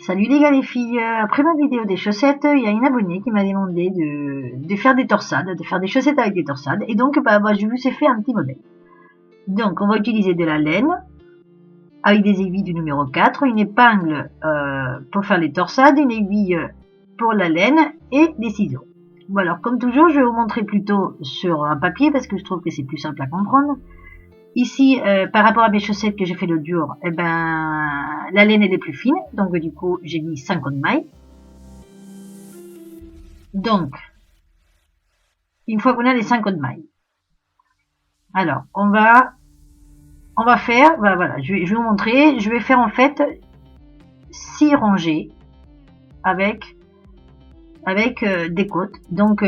Salut les gars les filles, après ma vidéo des chaussettes, il y a une abonnée qui m'a demandé de faire des torsades, de faire des chaussettes avec des torsades, et donc je vous ai fait un petit modèle. Donc on va utiliser de la laine, avec des aiguilles du numéro 4, une épingle pour faire les torsades, une aiguille pour la laine et des ciseaux. Bon alors comme toujours je vais vous montrer plutôt sur un papier parce que je trouve que c'est plus simple à comprendre. Ici, par rapport à mes chaussettes que j'ai fait l'autre jour, la laine elle est plus fine, donc du coup j'ai mis 50 mailles. Donc, une fois qu'on a les 50 mailles, alors on va faire, voilà, je vais vous montrer, je vais faire en fait 6 rangées avec des côtes, donc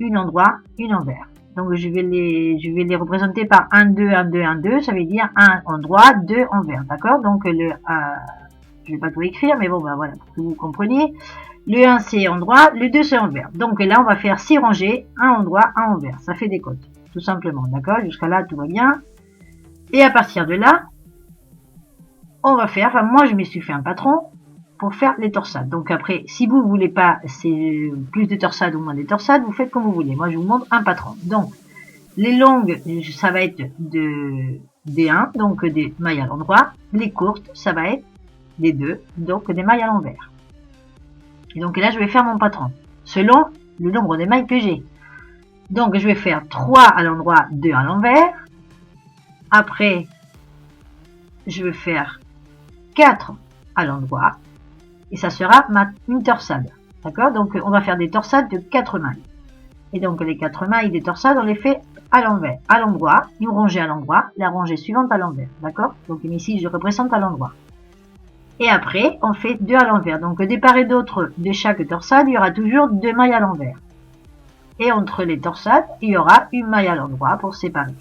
une en droit, une en vert. Donc je vais les représenter par 1, 2, 1, 2, 1, 2, ça veut dire 1 en droit, 2 en vert, d'accord? Donc je vais pas tout écrire, mais bon, voilà, pour que vous compreniez. Le 1 c'est en droit, le 2 c'est en vert. Donc là on va faire 6 rangées, 1 en droit, 1 en vert, ça fait des côtes, tout simplement, d'accord? Jusqu'à là tout va bien. Et à partir de là, on va faire, moi je me suis fait un patron pour faire les torsades. Donc après, si vous voulez pas plus de torsades ou moins de torsades, vous faites comme vous voulez. Moi, je vous montre un patron. Donc, les longues, ça va être des 1, donc des mailles à l'endroit. Les courtes, ça va être des 2, donc des mailles à l'envers. Et donc là, je vais faire mon patron, selon le nombre de mailles que j'ai. Donc, je vais faire 3 à l'endroit, 2 à l'envers. Après, je vais faire 4 à l'endroit. Et ça sera une torsade. D'accord? Donc, on va faire des torsades de 4 mailles. Et donc, les 4 mailles des torsades, on les fait à l'envers, à l'endroit, une rangée à l'endroit, la rangée suivante à l'envers. D'accord? Donc, ici, je représente à l'endroit. Et après, on fait 2 à l'envers. Donc, de part et d'autre de chaque torsade, il y aura toujours 2 mailles à l'envers. Et entre les torsades, il y aura une maille à l'endroit pour séparer.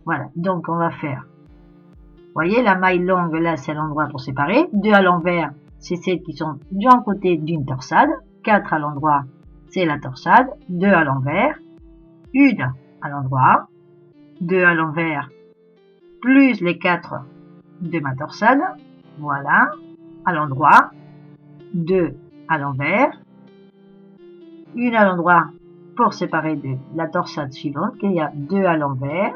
Voilà. Donc, on va faire, vous voyez, la maille longue, là, c'est à l'endroit pour séparer. 2 à l'envers, c'est celles qui sont d'un côté d'une torsade. 4 à l'endroit, c'est la torsade. 2 à l'envers, une à l'endroit, 2 à l'envers, plus les 4 de ma torsade. Voilà, à l'endroit, 2 à l'envers, une à l'endroit pour séparer de la torsade suivante, qu'il y a 2 à l'envers,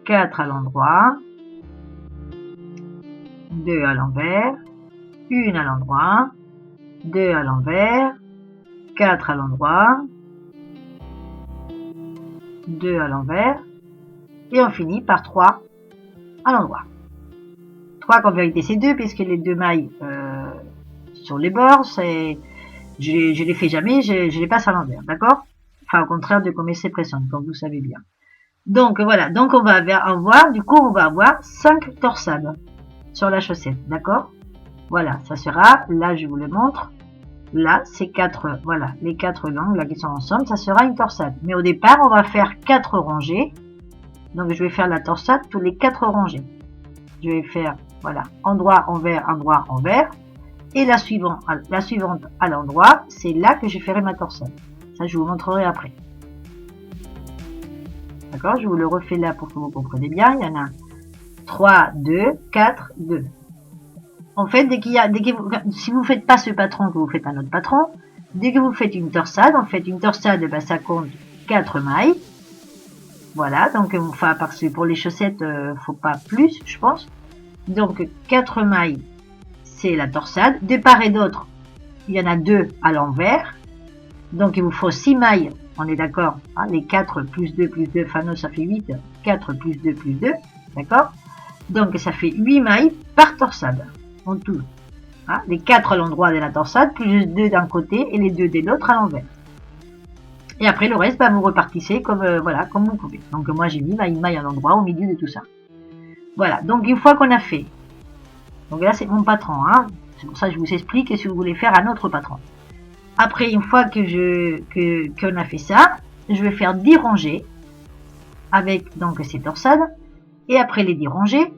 4 à l'endroit, 2 à l'envers, une à l'endroit, 2 à l'envers, 4 à l'endroit, 2 à l'envers, et on finit par 3 à l'endroit. 3 qu'en vérité c'est 2, puisque les 2 mailles sur les bords, je les fais jamais, je les passe à l'envers, d'accord? Enfin, au contraire de comme c'est pressant, comme vous savez bien. Donc voilà, donc on va avoir, du coup, on va avoir 5 torsades sur la chaussette, d'accord? Voilà, ça sera, là je vous le montre, là c'est 4, voilà, les 4 longues là qui sont ensemble, ça sera une torsade. Mais au départ, on va faire 4 rangées, donc je vais faire la torsade tous les 4 rangées. Je vais faire, voilà, endroit, envers, endroit, envers, et la suivante à l'endroit, c'est là que je ferai ma torsade. Ça, je vous montrerai après. D'accord? Je vous le refais là pour que vous compreniez bien. Il y en a 3, 2, 4, 2. En fait, si vous faites pas ce patron, que vous faites un autre patron, dès que vous faites une torsade, en fait, une torsade, ça compte 4 mailles. Voilà, donc, enfin, parce que pour les chaussettes, faut pas plus, je pense. Donc, 4 mailles, c'est la torsade. De part et d'autre, il y en a 2 à l'envers. Donc, il vous faut 6 mailles. On est d'accord, hein, les 4 plus 2 plus 2, enfin non, ça fait 8. 4 plus 2 plus 2, d'accord? Donc, ça fait 8 mailles par torsade, en tout. Hein, les 4 à l'endroit de la torsade, plus 2 d'un côté et les 2 de l'autre à l'envers. Et après, le reste, vous repartissez comme, voilà, comme vous pouvez. Donc, moi, j'ai mis une maille à l'endroit au milieu de tout ça. Voilà, donc une fois qu'on a fait, donc là, c'est mon patron, hein. C'est pour ça que je vous explique et si vous voulez faire un autre patron. Après, une fois qu'on a fait ça, je vais faire 10 rangées avec donc ces torsades. Et après les 10 rangées,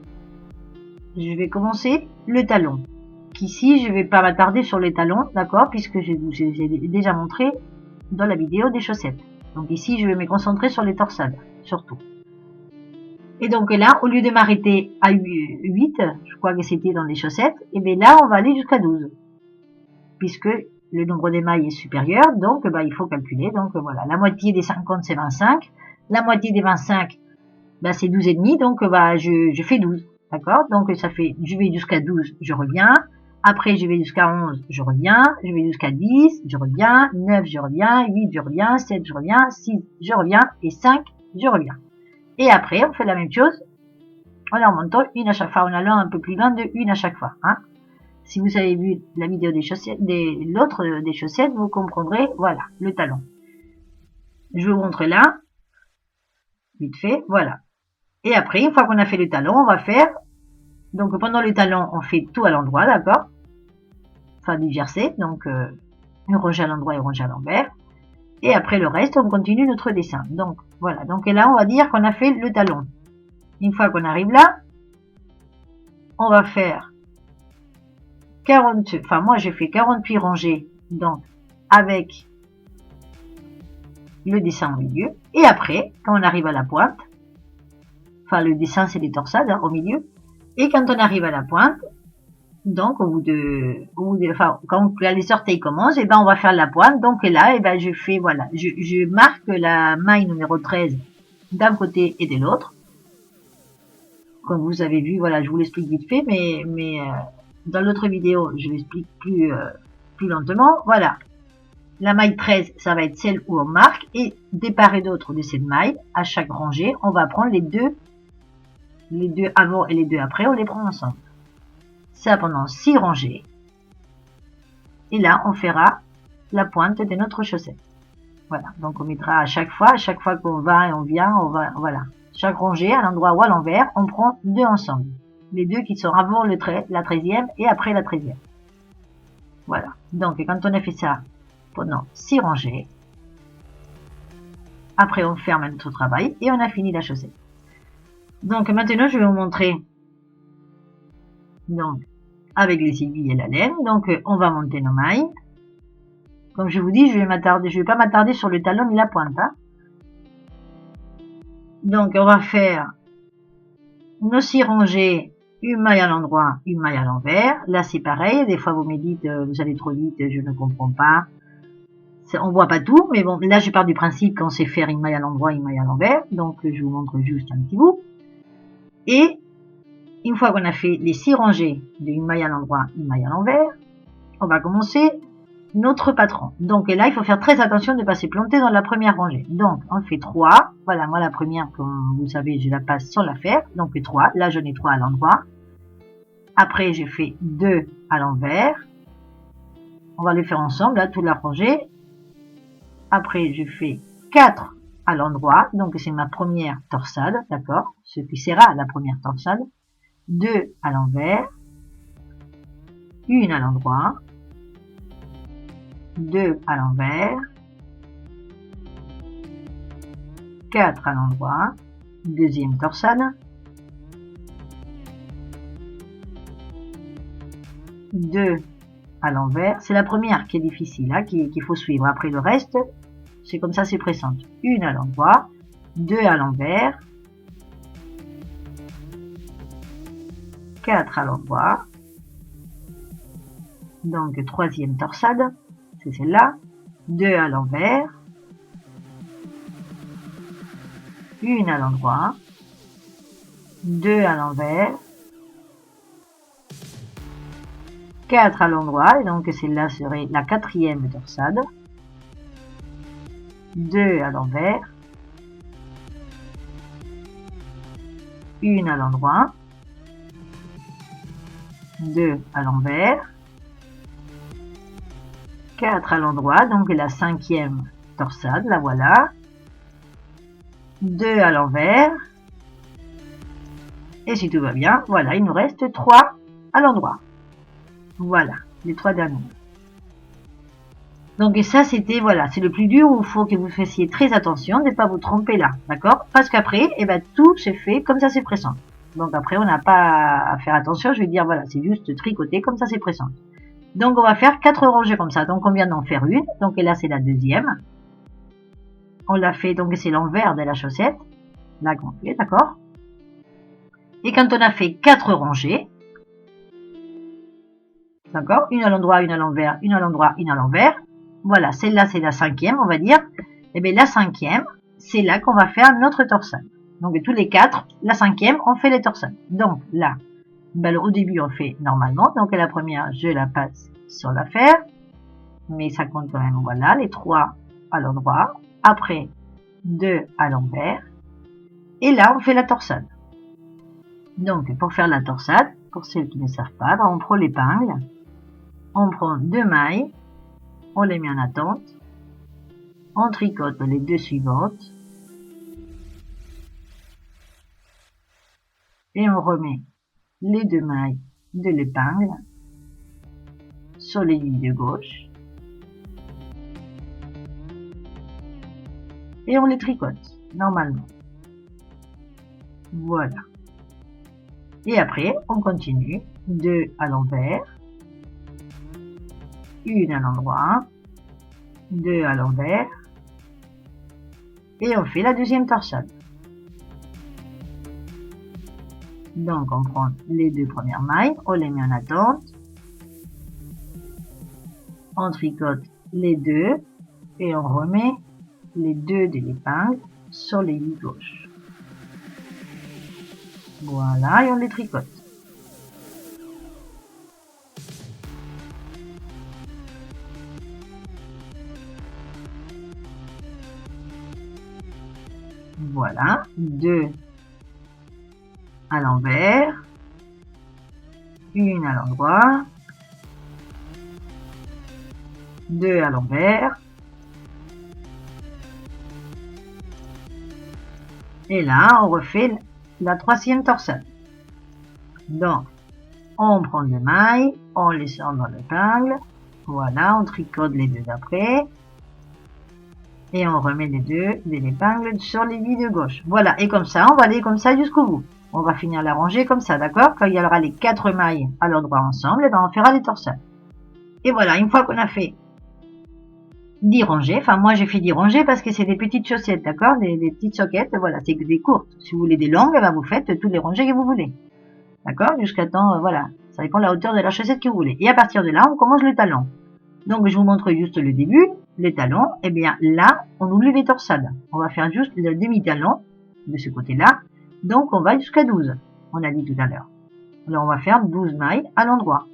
je vais commencer le talon. Ici, je ne vais pas m'attarder sur les talons, d'accord, puisque je vous ai déjà montré dans la vidéo des chaussettes. Donc ici, je vais me concentrer sur les torsades, surtout. Et donc là, au lieu de m'arrêter à 8, je crois que c'était dans les chaussettes, et bien là, on va aller jusqu'à 12. Puisque le nombre d'émails est supérieur, donc bah, il faut calculer. Donc voilà, la moitié des 50, c'est 25. La moitié des 25, bah, c'est 12,5, donc bah, je fais 12. D'accord? Donc ça fait, je vais jusqu'à 12, je reviens. Après, je vais jusqu'à 11, je reviens. Je vais jusqu'à 10, je reviens. 9, je reviens. 8, je reviens. 7, je reviens. 6, je reviens. Et 5, je reviens. Et après, on fait la même chose. On en montant une à chaque fois. On allant un peu plus loin de une à chaque fois. Hein. Si vous avez vu la vidéo des chaussettes, l'autre des chaussettes, vous comprendrez, voilà, le talon. Je vous montre là. Vite fait, voilà. Et après, une fois qu'on a fait le talon, on va faire, donc pendant le talon, on fait tout à l'endroit, d'accord? Enfin, du jersey, donc une rangée à l'endroit et une rangée à l'envers. Et après le reste, on continue notre dessin. Donc, voilà. Donc là, on va dire qu'on a fait le talon. Une fois qu'on arrive là, on va faire 40, enfin moi j'ai fait 48 rangées, donc avec le dessin au milieu. Et après, quand on arrive à la pointe, enfin le dessin c'est des torsades hein, au milieu. Et quand on arrive à la pointe, donc enfin quand les orteils commencent, et ben on va faire la pointe. Donc là, et ben je fais voilà, je marque la maille numéro 13 d'un côté et de l'autre. Comme vous avez vu, voilà, je vous l'explique vite fait, mais dans l'autre vidéo, je l'explique plus lentement. Voilà. La maille 13, ça va être celle où on marque, et des part et d'autre de cette maille, à chaque rangée, on va prendre les deux avant et les deux après, on les prend ensemble. Ça pendant 6 rangées. Et là, on fera la pointe de notre chaussette. Voilà. Donc, on mettra à chaque fois qu'on va et on vient, on va, voilà. Chaque rangée, à l'endroit ou à l'envers, on prend deux ensemble. Les deux qui sont avant la 13e et après la 13e. Voilà. Donc, quand on a fait ça pendant 6 rangées, après on ferme notre travail et on a fini la chaussette. Donc, maintenant, je vais vous montrer, donc, avec les aiguilles et la laine. Donc, on va monter nos mailles. Comme je vous dis, je vais pas m'attarder sur le talon ni la pointe, hein. Donc, on va faire nos 6 rangées, une maille à l'endroit, une maille à l'envers. Là, c'est pareil. Des fois, vous me dites, vous allez trop vite, je ne comprends pas. On voit pas tout, mais bon, là, je pars du principe qu'on sait faire une maille à l'endroit, une maille à l'envers. Donc, je vous montre juste un petit bout. Et, une fois qu'on a fait les 6 rangées d'une maille à l'endroit, une maille à l'envers, on va commencer notre patron. Donc là, il faut faire très attention de ne pas se planter dans la première rangée. Donc, on fait 3. Voilà, moi, la première, comme vous savez, je la passe sans la faire. Donc, 3. Là, j'en ai 3 à l'endroit. Après, j'ai fait 2 à l'envers. On va les faire ensemble, là, toute la rangée. Après, je fais 4 à l'endroit. Donc, c'est ma première torsade, d'accord? Ce qui sera la première torsade. 2 à l'envers. 1 à l'endroit. 2 à l'envers, 4 à l'endroit, deuxième torsade, 2 à l'envers, c'est la première qui est difficile, hein, qu'il faut suivre, après le reste, c'est comme ça, c'est pressante, 1 à l'endroit, 2 à l'envers, 4 à l'endroit, donc troisième torsade, c'est celle-là, 2 à l'envers, 1 à l'endroit, 2 à l'envers, 4 à l'endroit, et donc celle-là serait la quatrième torsade, 2 à l'envers, 1 à l'endroit, 2 à l'envers, 4 à l'endroit, donc la cinquième torsade, la voilà. 2 à l'envers. Et si tout va bien, voilà, il nous reste 3 à l'endroit. Voilà, les 3 derniers. Donc, et ça, c'était, voilà, c'est le plus dur où il faut que vous fassiez très attention de ne pas vous tromper là, d'accord? Parce qu'après, eh ben, tout se fait comme ça, c'est pressant. Donc après, on n'a pas à faire attention, je vais dire, voilà, c'est juste tricoter comme ça, c'est pressant. Donc, on va faire 4 rangées comme ça. Donc, on vient d'en faire une. Donc, et là, c'est la deuxième. On l'a fait, donc c'est l'envers de la chaussette. Là, qu'on fait, d'accord? Et quand on a fait 4 rangées, d'accord, une à l'endroit, une à l'envers, une à l'endroit, une à l'envers, voilà, celle-là c'est la 5e, on va dire. Et bien la 5e, c'est là qu'on va faire notre torsade. Donc tous les 4, la 5e, on fait les torsades. Donc là, ben, au début on fait normalement, donc la première, je la passe sur l'affaire, mais ça compte quand même, voilà, les 3 à l'endroit, après 2 à l'envers, et là on fait la torsade. Donc pour faire la torsade, pour ceux qui ne savent pas, ben, on prend l'épingle, on prend 2 mailles, on les met en attente, on tricote les 2 suivantes, et on remet les 2 mailles de l'épingle sur l'aiguille de gauche, et on les tricote normalement. Voilà. Et après, on continue 2 à l'envers, une à l'endroit, 2 à l'envers, et on fait la deuxième torsade. Donc on prend les 2 premières mailles, on les met en attente, on tricote les 2 et on remet les 2 de l'épingle sur l'aiguille gauche. Voilà, et on les tricote. Voilà, 2 à l'envers, une à l'endroit, 2 à l'envers, et là on refait la 3e torsade. Donc on prend 2 mailles, on les sort dans l'épingle, voilà, on tricote les 2 d'après, et on remet les 2 de l'épingle sur l'aiguille de gauche. Voilà, et comme ça, on va aller comme ça jusqu'au bout. On va finir la rangée comme ça, d'accord? Quand il y aura les 4 mailles à l'endroit ensemble, et ben on fera les torsades. Et voilà, une fois qu'on a fait 10 rangées, enfin moi j'ai fait 10 rangées parce que c'est des petites chaussettes, d'accord? Des petites soquettes, voilà, c'est des courtes. Si vous voulez des longues, ben vous faites toutes les rangées que vous voulez. D'accord? Jusqu'à temps, voilà, ça dépend de la hauteur de la chaussette que vous voulez. Et à partir de là, on commence le talon. Donc je vous montre juste le début, les talons, et bien là, on oublie les torsades. On va faire juste le demi-talon de ce côté-là. Donc on va jusqu'à 12, on a dit tout à l'heure. Alors on va faire 12 mailles à l'endroit.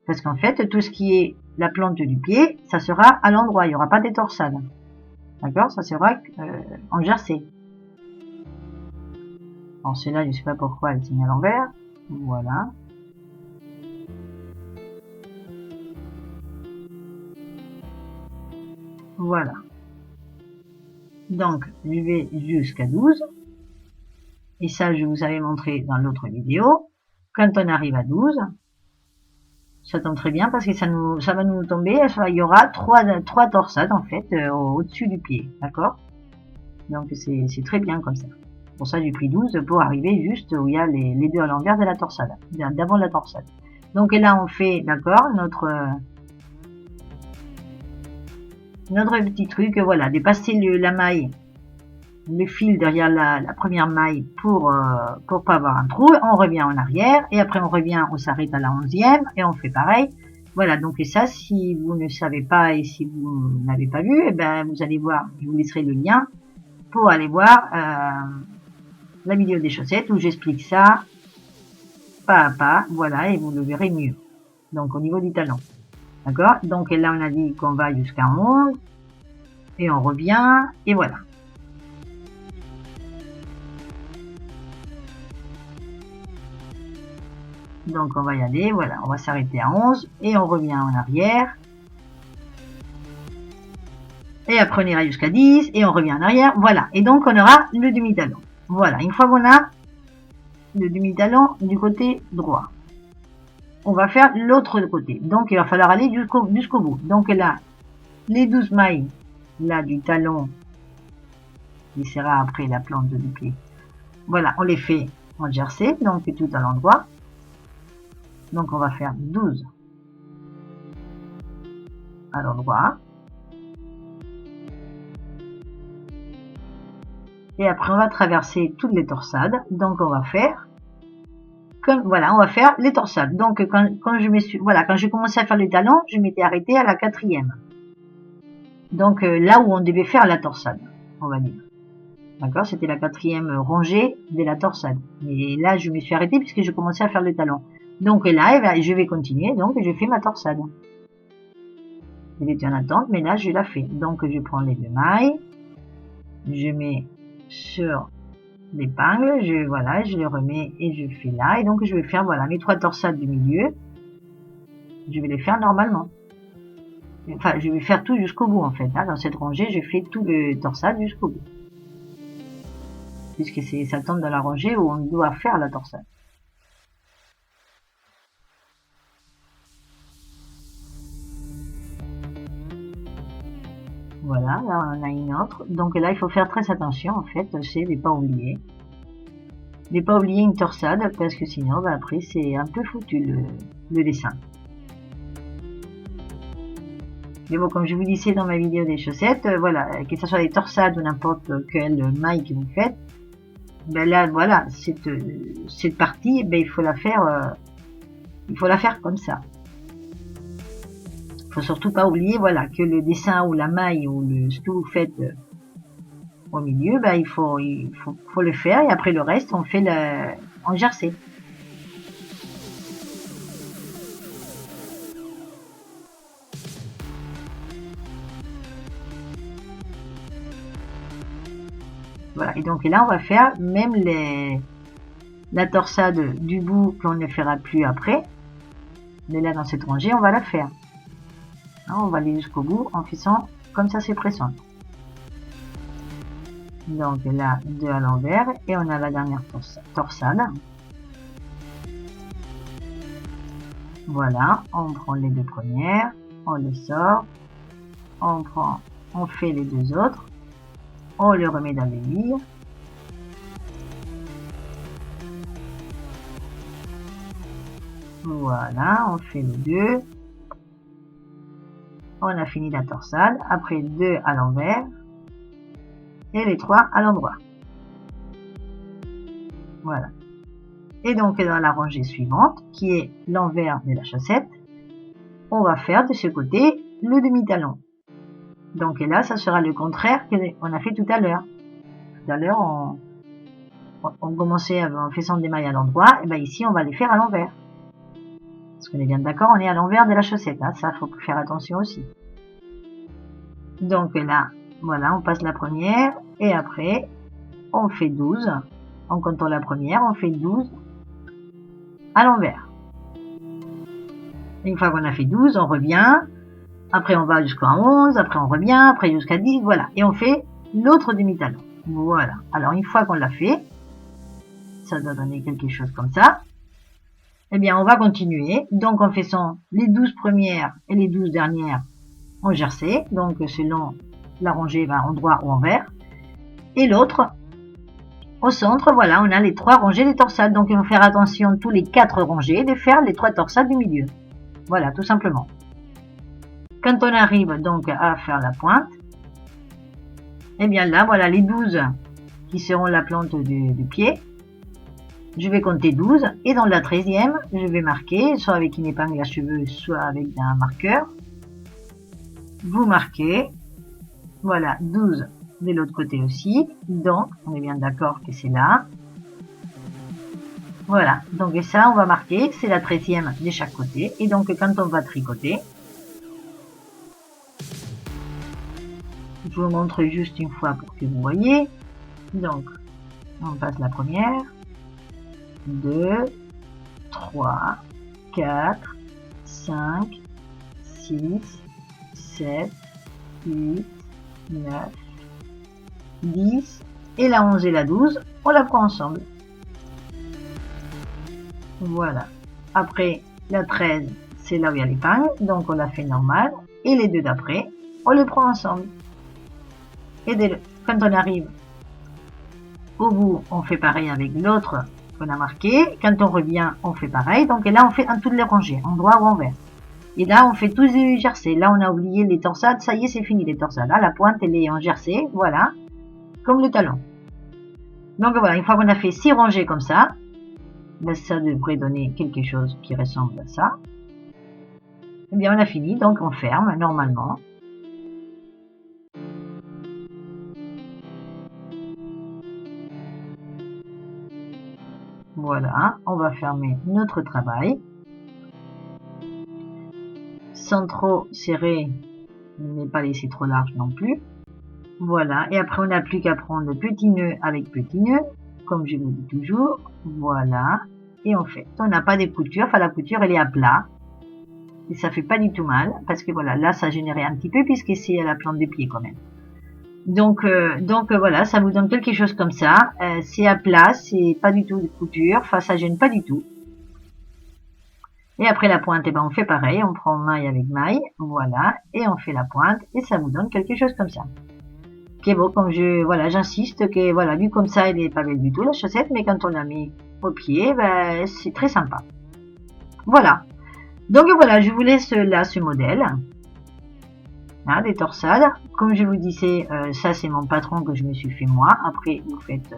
Parce qu'en fait, tout ce qui est la plante du pied, ça sera à l'endroit, il n'y aura pas des torsades. D'accord? Ça sera en jersey. Alors celle-là, je ne sais pas pourquoi elle est signée à l'envers. Voilà. Voilà. Donc, je vais jusqu'à 12. Et ça, je vous avais montré dans l'autre vidéo. Quand on arrive à 12, ça tombe très bien parce que ça va nous tomber. Il y aura 3 torsades, en fait, au-dessus du pied. D'accord? Donc, c'est très bien comme ça. Pour ça, j'ai pris 12 pour arriver juste où il y a les 2 à l'envers de la torsade. D'avant la torsade. Donc, là, on fait, d'accord, notre petit truc, voilà, de passer la maille, le fil derrière la première maille pour pas avoir un trou. On revient en arrière et après on revient, on s'arrête à la 11e et on fait pareil. Voilà, donc et ça, si vous ne savez pas et si vous n'avez pas vu, eh ben vous allez voir, je vous laisserai le lien pour aller voir la vidéo des chaussettes où j'explique ça pas à pas, voilà, et vous le verrez mieux. Donc au niveau du talon. D'accord? Donc là on a dit qu'on va jusqu'à 11 et on revient et voilà. Donc on va y aller, voilà, on va s'arrêter à 11 et on revient en arrière. Et après on ira jusqu'à 10 et on revient en arrière, voilà. Et donc on aura le demi-talon. Voilà, une fois qu'on a le demi-talon du côté droit, on va faire l'autre côté. Donc il va falloir aller jusqu'au bout. Donc là, les 12 mailles là du talon, qui sera après la plante du pied, voilà, on les fait en jersey, donc tout à l'endroit. Donc on va faire 12 à l'endroit. Et après on va traverser toutes les torsades. Donc on va faire comme, voilà, on va faire les torsades. Donc, quand je me suis, voilà, quand j'ai commencé à faire le talon, je m'étais arrêtée à la 4e. Donc, là où on devait faire la torsade, on va dire. D'accord? C'était la 4e rangée de la torsade. Mais là, je me suis arrêtée puisque je commençais à faire le talon. Donc là, je vais continuer. Donc, je fais ma torsade. Elle était en attente, mais là, je la fais. Donc, je prends les 2 mailles. Je mets sur l'épingle. Voilà, je le remets et je fais là. Et donc, je vais faire, voilà, mes 3 torsades du milieu. Je vais les faire normalement. Enfin, je vais faire tout jusqu'au bout, en fait. Hein. Dans cette rangée, je fais tout le torsade jusqu'au bout. Puisque ça tombe dans la rangée où on doit faire la torsade. Voilà, là on a une autre. Donc là, il faut faire très attention, en fait, c'est de ne pas oublier. De ne pas oublier une torsade, parce que sinon, bah, après, c'est un peu foutu le dessin. Mais bon, comme je vous disais dans ma vidéo des chaussettes, voilà, que ce soit des torsades ou n'importe quelle maille que vous faites, ben là, voilà, cette partie, ben, il faut la faire comme ça. Il faut surtout pas oublier, voilà, que le dessin ou la maille ou ce que vous faites au milieu, ben, il faut le faire et après le reste, on fait en jersey. Voilà, et donc là, on va faire même la torsade du bout qu'on ne fera plus après. Mais là, dans cette rangée, on va la faire. On va aller jusqu'au bout en faisant comme ça, c'est pressant. Donc là, 2 à l'envers et on a la dernière torsade. Voilà, on prend les 2 premières, on les sort, on fait les 2 autres, on les remet dans l'aiguille. Voilà, on fait les 2. On a fini la torsade. Après 2 à l'envers et les 3 à l'endroit. Voilà. Et donc dans la rangée suivante, qui est l'envers de la chaussette, on va faire de ce côté le demi-talon. Donc là, ça sera le contraire qu'on a fait tout à l'heure. Tout à l'heure, on commençait en faisant des mailles à l'endroit, et bien ici, on va les faire à l'envers. Parce qu'on est bien d'accord, on est à l'envers de la chaussette. Hein, ça, faut faire attention aussi. Donc là, voilà, on passe la première, et après, on fait 12. En comptant la première, on fait 12 à l'envers. Une fois qu'on a fait 12, on revient. Après, on va jusqu'à 11. Après, on revient. Après, jusqu'à 10. Voilà. Et on fait l'autre demi-talon. Voilà. Alors, une fois qu'on l'a fait, ça doit donner quelque chose comme ça. Eh bien, on va continuer. Donc, en faisant les 12 premières et les 12 dernières en jersey. Donc, selon la rangée, en droit ou envers. Et l'autre, au centre, voilà, on a les 3 rangées des torsades. Donc, il faut faire attention, tous les 4 rangées, de faire les 3 torsades du milieu. Voilà, tout simplement. Quand on arrive donc à faire la pointe, eh bien là, voilà les 12 qui seront la plante du pied. Je vais compter 12 et dans la 13e, je vais marquer, soit avec une épingle à cheveux, soit avec un marqueur. Vous marquez, voilà, 12 de l'autre côté aussi. Donc, on est bien d'accord que c'est là. Voilà, donc et ça, on va marquer, c'est la 13e de chaque côté. Et donc, quand on va tricoter, je vous montre juste une fois pour que vous voyez. Donc, on passe la première, 2, 3, 4, 5, 6, 7, 8, 9, 10, et la 11 et la 12, on la prend ensemble. Voilà. Après, la 13, c'est là où il y a l'épingle, donc on la fait normale. Et les deux d'après, on les prend ensemble. Et quand on arrive au bout, on fait pareil avec l'autre qu'on a marqué. Quand on revient, on fait pareil. Donc là, on fait en toutes les rangées, en droit ou envers. Et là, on fait tous les jersey. Là, on a oublié les torsades. Ça y est, c'est fini les torsades. Là, la pointe, elle est en jersey. Voilà. Comme le talon. Donc voilà, une fois qu'on a fait 6 rangées comme ça, ben, ça devrait donner quelque chose qui ressemble à ça. Eh bien, on a fini, donc on ferme normalement. Voilà, on va fermer notre travail. Sans trop serrer, mais pas laisser trop large non plus. Voilà, et après on n'a plus qu'à prendre le petit nœud avec petit nœud, comme je vous dis toujours. Voilà, et on fait. On n'a pas de couture, enfin la couture elle est à plat. Et ça fait pas du tout mal, parce que voilà, là ça générait un petit peu, puisque c'est à la plante des pieds quand même. Donc voilà, ça vous donne quelque chose comme ça. C'est à plat, c'est pas du tout de couture, enfin ça gêne pas du tout. Et après la pointe, eh ben on fait pareil, on prend maille avec maille, voilà, et on fait la pointe, et ça vous donne quelque chose comme ça. Qui est beau, comme voilà, j'insiste que voilà, vu comme ça, elle est pas belle du tout la chaussette, mais quand on la met au pied, ben c'est très sympa. Voilà. Donc voilà, je vous laisse là ce modèle. Hein, des torsades. Comme je vous disais, ça c'est mon patron que je me suis fait moi. Après, vous faites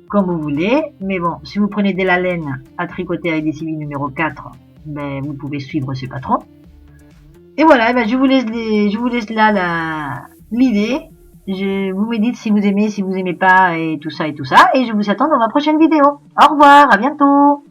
comme vous voulez. Mais bon, si vous prenez de la laine à tricoter avec des civils numéro 4, ben, vous pouvez suivre ce patron. Et voilà, ben, je vous laisse là l'idée. Vous me dites si vous aimez pas et tout ça et tout ça. Et je vous attends dans ma prochaine vidéo. Au revoir, à bientôt.